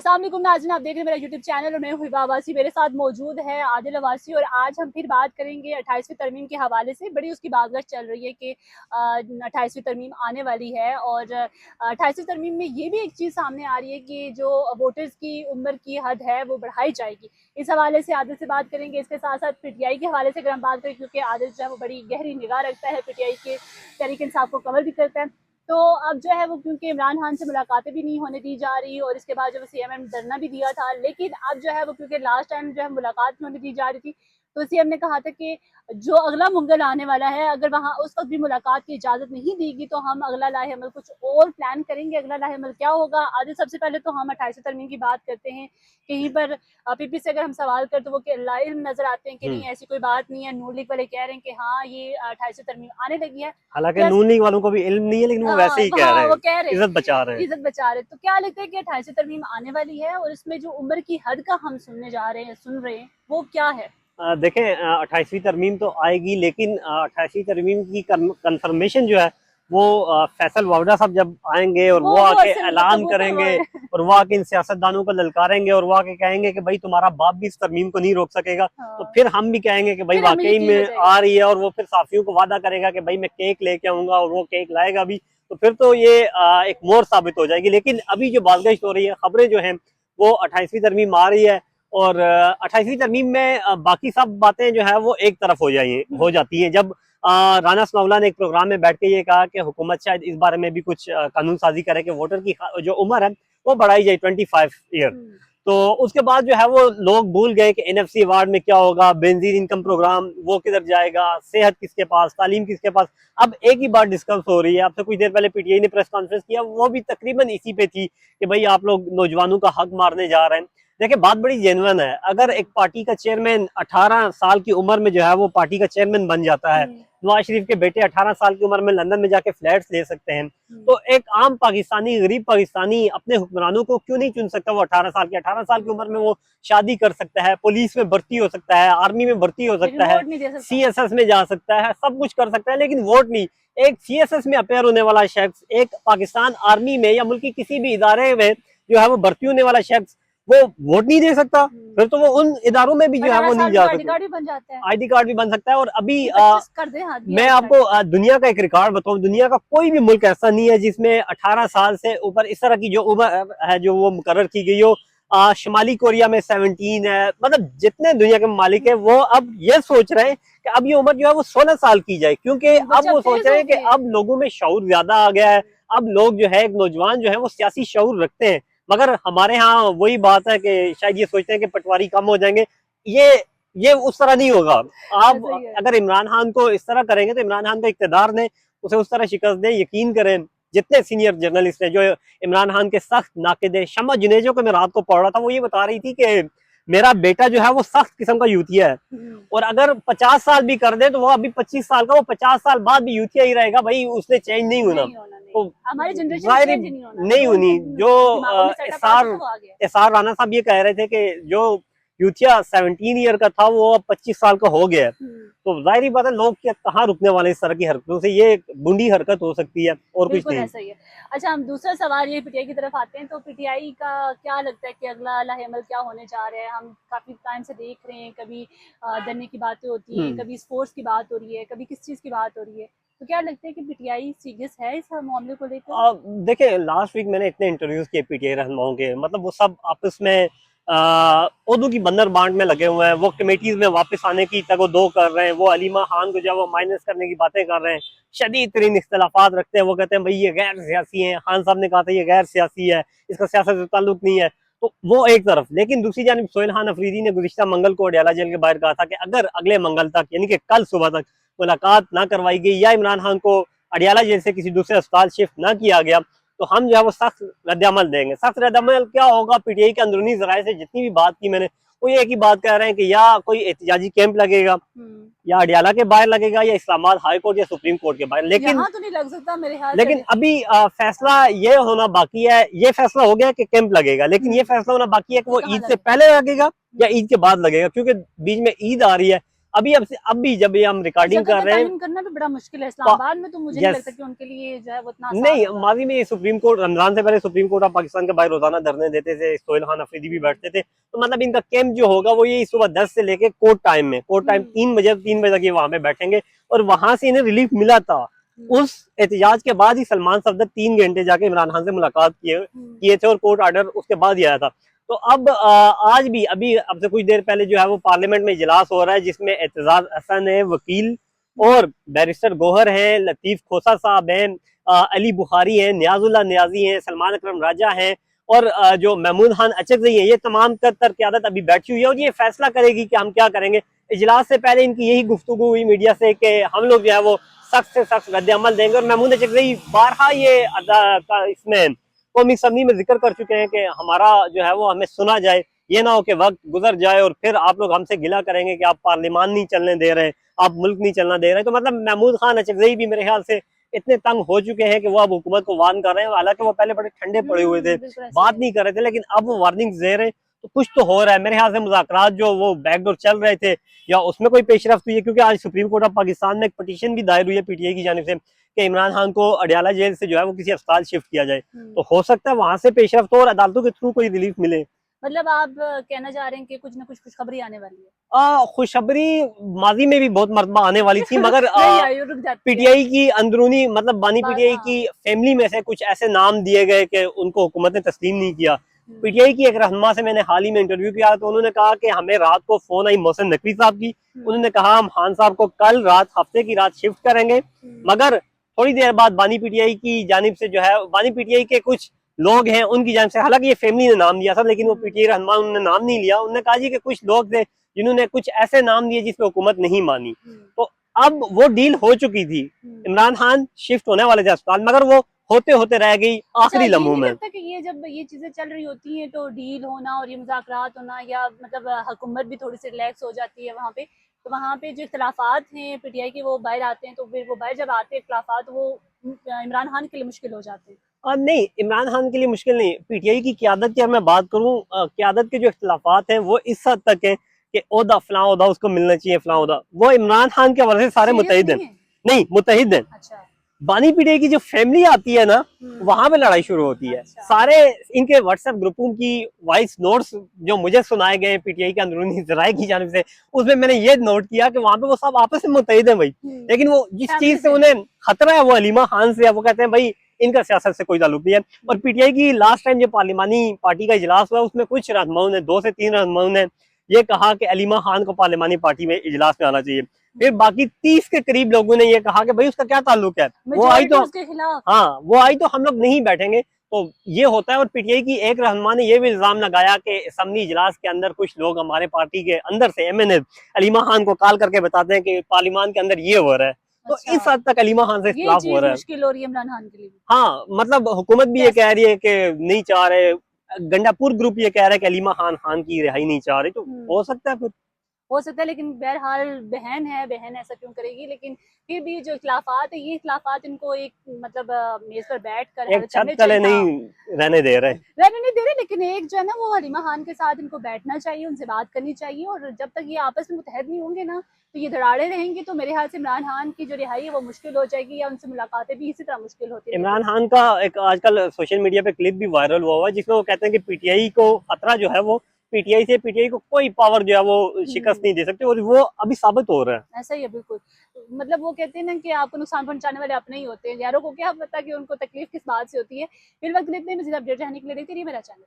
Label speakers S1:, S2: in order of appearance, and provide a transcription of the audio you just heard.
S1: अस्सलाम वालेकुम नाज़रीन, आप देख रहे हैं मेरा यूट्यूब चैनल और मैं हूं हिबा अब्बासी। मेरे साथ मौजूद है आदिल अब्बासी और आज हम फिर बात करेंगे 28वीं तरमीम के हवाले से। बड़ी उसकी बातगश चल रही है कि 28वीं तरमीम आने वाली है और 28वीं तरमीम में ये भी एक चीज़ सामने आ रही है कि जो वोटर्स की उम्र की हद है वो बढ़ाई जाएगी। इस हवाले से आदिल से बात करेंगे। इसके साथ साथ पीटीआई के हवाले से अगर हम बात करें, क्योंकि आदिल जो है वो बड़ी गहरी निगाह रखता है, पीटीआई के तहरीक इंसाफ को कवर भी करता है। तो अब जो है वो क्योंकि इमरान खान से मुलाकातें भी नहीं होने दी जा रही और इसके बाद जो सीएम ने धरना भी दिया था, लेकिन अब जो है वो क्योंकि लास्ट टाइम जो है मुलाकात नहीं होने दी जा रही थी, तो सीएम ने कहा था कि जो अगला मुंगल आने वाला है अगर वहाँ उस वक्त भी मुलाकात की इजाज़त नहीं देगी तो हम अगला लाहेअमल कुछ और प्लान करेंगे। अगला लाहेअमल क्या होगा? आदिल, सबसे पहले तो हम 28वीं तरमीम की बात करते हैं। कहीं पर पीपी से अगर हम सवाल करते तो वो लाइल नजर आते हैं कि नहीं ऐसी कोई बात नहीं है। नून लीग वाले कह रहे हैं कि हाँ ये 28वीं तरमीम आने लगी है।
S2: हालांकि नून लीग वालों को भी इल्म नहीं है, लेकिन वो वैसे ही कह रहे हैं,
S1: वो कह रहे हैं
S2: इज्जत बचा रहे हैं।
S1: इज्जत बचा रहे। तो क्या लगता है कि 28वीं तरमीम आने वाली है और इसमें जो उम्र की हद का हम सुन रहे हैं वो क्या है?
S2: देखें, 28वीं तरमीम तो आएगी, लेकिन 28वीं तरमीम की कंफर्मेशन जो है वो फैसल वावड़ा साहब जब आएंगे और वो आके ऐलान करेंगे और वो आके इन सियासतदानों को ललकारेंगे और वो आके कहेंगे कि भाई तुम्हारा बाप भी इस तरमीम को नहीं रोक सकेगा। तो फिर हम भी कहेंगे कि भाई वाकई में आ रही है, और वो फिर साफियों को वादा करेगा कि भाई मैं केक लेके आऊंगा, और वो केक लाएगा भी। तो फिर तो ये एक मोहर साबित हो जाएगी। लेकिन अभी जो बातगश्त हो रही है, खबरें जो हैं वो 28वीं तरमीम आ रही है और 28वीं तरमीम में बाकी सब बातें जो है वो एक तरफ हो जाती हैं। जब राना सनाउल्लाह ने एक प्रोग्राम में बैठ के ये कहा कि हुकूमत शायद इस बारे में भी कुछ कानून साजी करे कि वोटर की जो उम्र है वो बढ़ाई जाए 25 ईयर। तो उसके बाद जो है वो लोग भूल गए कि एनएफसी अवार्ड में क्या होगा, बेनजीर इनकम प्रोग्राम वो किधर जाएगा, सेहत किसके पास, तालीम किसके पास। अब एक ही बात डिस्कस हो रही है। आपसे कुछ देर पहले पीटीआई ने प्रेस कॉन्फ्रेंस किया, वो भी तकरीबन इसी पे थी कि भाई आप लोग नौजवानों का हक मारने जा रहे हैं। देखिए, बात बड़ी जेन्युइन है। अगर एक पार्टी का चेयरमैन 18 साल की उम्र में जो है वो पार्टी का चेयरमैन बन जाता है, नवाज शरीफ के बेटे 18 साल की उम्र में लंदन में जाके फ्लैट्स ले सकते हैं, तो एक आम पाकिस्तानी, गरीब पाकिस्तानी अपने हुक्मरानों को क्यों नहीं चुन सकता? वो 18 साल की उम्र में वो शादी कर सकता है, पुलिस में भर्ती हो सकता है, आर्मी में भर्ती हो सकता है, सीएसएस में जा सकता है, सब कुछ कर सकता है, लेकिन वोट नहीं। एक सीएसएस में अपेयर होने वाला शख्स, एक पाकिस्तान आर्मी में या मुल्क की किसी भी इदारे में जो है वो भर्ती होने वाला शख्स, वो वोट नहीं दे सकता। फिर तो वो उन इदारों में भी जो है वो नहीं जा सकता। आईडी कार्ड भी बन सकता है। और अभी मैं आपको दुनिया का एक रिकॉर्ड बताऊं, दुनिया का कोई भी मुल्क ऐसा नहीं है जिसमें 18 साल से ऊपर इस तरह की जो उम्र है जो वो मुकर्रर की गई हो। शुमाली कोरिया में 17 है। मतलब जितने दुनिया के मालिक है वो अब ये सोच रहे हैं कि अब ये उम्र जो है वो 16 साल की जाए, क्योंकि अब वो सोच रहे हैं कि अब लोगों में शऊर ज्यादा आ गया है। अब लोग जो है, एक नौजवान जो है वो सियासी शऊर रखते हैं। मगर हमारे यहाँ वही बात है कि शायद ये सोचते हैं कि पटवारी कम हो जाएंगे। ये उस तरह नहीं होगा। आप अगर इमरान खान को इस तरह करेंगे तो इमरान खान का इक़्तिदार ने उसे उस तरह शिकस्त दे। यकीन करें, जितने सीनियर जर्नलिस्ट हैं जो इमरान खान के सख्त नाक़िद है, शमा जुनेजो को मैं रात को पढ़ रहा था, वो ये बता रही थी कि मेरा बेटा जो है वो सख्त किस्म का यूथिया है, और अगर 50 साल भी कर दे तो वो अभी 25 साल का, वो 50 साल बाद भी यूथिया ही रहेगा। भाई उसने चेंज नहीं होना, तो
S1: हमारी जनरेशन
S2: नहीं होनी। जो एसआर राना साहब ये कह रहे थे कि जो यूथिया 17 ईयर का था वो अब 25 साल का हो गया है, तो जाहिर बात है लोग क्या कहाँ रुकने वाले इस तरह की हरकतों से। ये बूढ़ी हरकत हो सकती है और कुछ नहीं।
S1: ऐसा ही है। अच्छा, हम दूसरा सवाल ये पीटीआई की तरफ आते हैं। तो पीटीआई का क्या लगता है कि अगला लाहेअमल क्या होने जा रहा है? हम काफी टाइम से देख रहे हैं, कभी धरने की बातें होती हैं, कभी स्पोर्ट्स की बात हो रही है, कभी किस चीज की बात हो रही है। तो क्या लगता है कि पीटीआई सीरियस है इस मामले को लेकर?
S2: देखिए, लास्ट वीक मैंने इतने इंटरव्यूज किए पीटीआई रहनुमाओं के, मतलब वो सब आपस में उर्दू की बंदर बांट में लगे हुए हैं। वो कमेटीज में वापस आने की तगो-दो कर रहे हैं। वो अलीमा खान को जब वो माइनस करने की बातें कर रहे हैं, शदीद तरीन इख्तलाफात रखते हैं। वो कहते हैं भाई ये गैर सियासी है, खान साहब ने कहा था ये गैर सियासी है, इसका सियासत से ताल्लुक नहीं है। तो वो एक तरफ, लेकिन दूसरी जानिब सोहेल खान अफरीदी ने गुज़िश्ता मंगल को अडयाला जेल के बाहर कहा था कि अगर अगले मंगल तक, यानी कि कल सुबह तक मुलाकात ना करवाई गई या इमरान खान को अडयाला जेल से किसी दूसरे अस्पताल शिफ्ट ना किया गया, तो हम जो है वो सख्त रद्दअमल देंगे। सख्त रद्दअमल क्या होगा? पीटीआई के अंदरूनी जराये से जितनी भी बात की मैंने, वो एक ही बात कह रहे हैं कि या कोई एहतिजाजी कैंप लगेगा, या अडयाला के बाहर लगेगा, या इस्लामाबाद हाई कोर्ट या सुप्रीम कोर्ट के बाहर। लेकिन
S1: यहाँ तो नहीं लग सकता मेरे ख्याल से।
S2: लेकिन अभी फैसला ये होना बाकी है। ये फैसला हो गया कि कैंप लगेगा, लेकिन ये फैसला होना बाकी है कि वो ईद से पहले लगेगा या ईद के बाद लगेगा, क्योंकि बीच में ईद आ रही है। अब भी जब ये हम रिकॉर्डिंग कर रहे हैं
S1: करना भी बड़ा मुश्किल है इस्लामाबाद में, तो मुझे नहीं लगता कि उनके लिए जो है वो इतना आसान
S2: नहीं।
S1: होगा।
S2: माजी में सुप्रीम कोर्ट रमजान से पहले सुप्रीम कोर्ट ऑफ पाकिस्तान के बाहर रोजाना धरने देते थे, सोहेल खान अफरीदी भी बैठते थे। तो मतलब इनका कैंप जो होगा वो ये सुबह 10 से लेके कोर्ट टाइम 3 बजे तक ये वहां पे बैठेंगे। और वहां से इन्हें रिलीफ मिला था। उस एहतजाज के बाद ही सलमान सफदर 3 घंटे जाके इमरान खान से मुलाकात किए थे और कोर्ट ऑर्डर उसके बाद ही आया था। तो अब आज भी अब से कुछ देर पहले जो है वो पार्लियामेंट में इजलास हो रहा है, जिसमें एतजाज हसन है वकील, और बैरिस्टर गोहर हैं, लतीफ खोसा साहब हैं, अली बुखारी हैं, नियाजुल्लाह नियाजी हैं, सलमान अकरम राजा हैं, और जो महमूद खान अचकज़ई हैं। ये तमाम तर क़यादत अभी बैठी हुई है और ये फैसला करेगी कि हम क्या करेंगे। इजलास से पहले इनकी यही गुफ्तगू हुई मीडिया से कि हम लोग जो है वो सख्त से सख्त रद्द अमल देंगे। और महमूद अचकज़ई बारहा ये इसमें कौमी असम्बली में जिक्र कर चुके हैं कि हमारा जो है वो हमें सुना जाए, ये ना हो कि वक्त गुजर जाए और फिर आप लोग हमसे गिला करेंगे कि आप पार्लियामान नहीं चलने दे रहे, आप मुल्क नहीं चलना दे रहे। तो मतलब महमूद खान अचकज़ई भी मेरे ख्याल से इतने तंग हो चुके हैं कि वो अब हुकूमत को वार्न कर रहे हैं। हालांकि वो पहले बड़े ठंडे पड़े हुए थे, बात नहीं कर रहे थे, लेकिन अब वो वार्निंग दे रहे हैं। तो कुछ तो हो रहा है मेरे ख्याल से। मुज़ाकरात जो वो बैकडोर चल रहे थे, या उसमें कोई पेशरफ्त हुई है, क्योंकि आज सुप्रीम कोर्ट ऑफ पाकिस्तान में एक पटिशन भी दायर हुई है पीटीआई की जानिब से कि इमरान खान को अडयाला जेल से जो है वो किसी अस्पताल शिफ्ट किया जाए। तो हो सकता है वहां से पेशरफ्त हो और अदालतों के थ्रू कोई रिलीफ मिले।
S1: मतलब आप कहना चाह रहे हैं कि कुछ ना कुछ खुशखबरी आने वाली है?
S2: खुशखबरी माजी में भी बहुत मरतबा आने वाली थी, मगर
S1: रुक
S2: पीटीआई की अंदरूनी मतलब बानी पीटीआई की फैमिली में से कुछ ऐसे नाम दिए गए कि उनको हुकूमत ने तस्लीम नहीं किया। पीटीआई की एक रहनुमा से मैंने हाल ही में इंटरव्यू किया, तो उन्होंने कहा कि हमें रात को फोन आई मोहसिन नकवी साहब की। उन्होंने कहा हम खान साहब को कल रात हफ्ते की रात शिफ्ट करेंगे, मगर थोड़ी देर बाद बानी पीटीआई की जानिब से जो है, बानी पीटीआई के कुछ लोग हैं उनकी जानिब से, हालांकि ये फैमिली ने नाम दिया था लेकिन वो पीटीआई रहनुमा उन्होंने नाम नहीं लिया। उन्होंने कहा जी कि कुछ लोग थे जिन्होंने कुछ ऐसे नाम दिए जिसपे हुकूमत नहीं मानी। तो अब वो डील हो चुकी थी, इमरान खान शिफ्ट होने वाले थे अस्पताल, मगर वो होते होते रह गई आखिरी लम्हों में।
S1: कि ये जब ये चीजें चल रही होती हैं तो डील होना और ये मुज़ाकरात होना, या मतलब हुकूमत भी थोड़ी सी रिलैक्स हो जाती है वहाँ पे, तो वहाँ पे जो इख्तलाफात हैं पीटीआई के वो बाहर आते हैं, तो फिर वो बाहर जब आते हैं इख्तलाफात, वो इमरान खान के लिए मुश्किल हो जाते हैं।
S2: नहीं, इमरान खान के लिए मुश्किल नहीं। पीटीआई की क्यादत की अगर मैं बात करूं, क्यादत के जो इख्तलाफात हैं वो इस हद तक है कि ओहदा फलां ओहदा उसको मिलना चाहिए, फलां ओहदा, वो इमरान खान के हवाले से सारे मुतहिद हैं। नहीं, मुतहिद हैं।
S1: अच्छा।
S2: बानी पीटीआई की जो फैमिली आती है ना, वहां पे लड़ाई शुरू होती है।
S1: अच्छा।
S2: सारे इनके व्हाट्सएप ग्रुपों की वॉइस नोट्स जो मुझे सुनाए गए पीटीआई के अंदरूनी जराये की जानिब से, उसमें मैंने ये नोट किया कि वहां पे वो सब आपस में मुतहिद हैं भाई, लेकिन वो जिस चीज से उन्हें खतरा है वो हलीमा खान से है। वो कहते हैं भाई इनका सियासत से कोई ताल्लुक नहीं है। और पीटीआई की लास्ट टाइम जो पार्लिमानी पार्टी का इजलास हुआ, उसमें कुछ रहनुमाओं ने, 2 से 3 रहनुमाओं ने ये कहा कि अलीमा खान को पार्लिमानी पार्टी में इजलास में आना चाहिए। फिर बाकी 30 के करीब लोगों ने ये कहा कि भाई उसका क्या ताल्लुक है, वो आई तो हाँ, वो आई तो हम लोग नहीं बैठेंगे। तो ये होता है। और पीटीआई की एक रहनुमा ने ये भी इल्जाम लगाया कि असेंबली इजलास के अंदर कुछ लोग हमारे पार्टी के अंदर से एमएनए अलीमा खान को कॉल करके बताते हैं कि पार्लियामान के अंदर ये हो रहा है। तो इस हद तक अलीमा खान से इख्तिलाफ हो रहा है।
S1: मुश्किल हो रही है इमरान खान के लिए।
S2: हाँ, मतलब हुकूमत भी ये कह रही है कि नहीं चाह रहे, गंडापुर ग्रुप ये कह रहा है कि अलीमा खान की रिहाई नहीं चाह रही। तो हो सकता है,
S1: हो सकता है, लेकिन बहरहाल बहन है, बहन ऐसा क्यों करेगी। लेकिन फिर भी जो इख्तलाफात है, ये इख्तलाफात इनको एक मतलब मेज पर बैठ कर
S2: एक छत तले नहीं रहने दे रहे,
S1: लेकिन एक जो है ना वो हलीमा खान के साथ इनको बैठना चाहिए, उनसे बात करनी चाहिए। और जब तक ये आपस में मुतहद नहीं होंगे ना, तो ये धड़ाड़े रहेंगे। तो मेरे ख्याल से इमरान खान की जो रिहाई है वो मुश्किल हो जाएगी, या उनसे मुलाकातें भी इसी तरह मुश्किल होती है।
S2: इमरान खान का एक आजकल सोशल मीडिया पे क्लिप भी वायरल हुआ है, जिसमें वो कहते हैं कि पीटीआई को खतरा जो है वो पीटीआई को कोई पावर जो है वो शिकस्त नहीं दे सकती, और वो अभी साबित हो रहा है।
S1: ऐसा ही है बिल्कुल। मतलब वो कहते हैं ना कि आपको नुकसान पहुंचाने वाले अपने ही होते हैं, यारों को क्या पता कि उनको तकलीफ किस बात से होती है। फिर वक्त इतने मज़ीद अपडेट रहने के लिए देखते रहिए मेरा चैनल।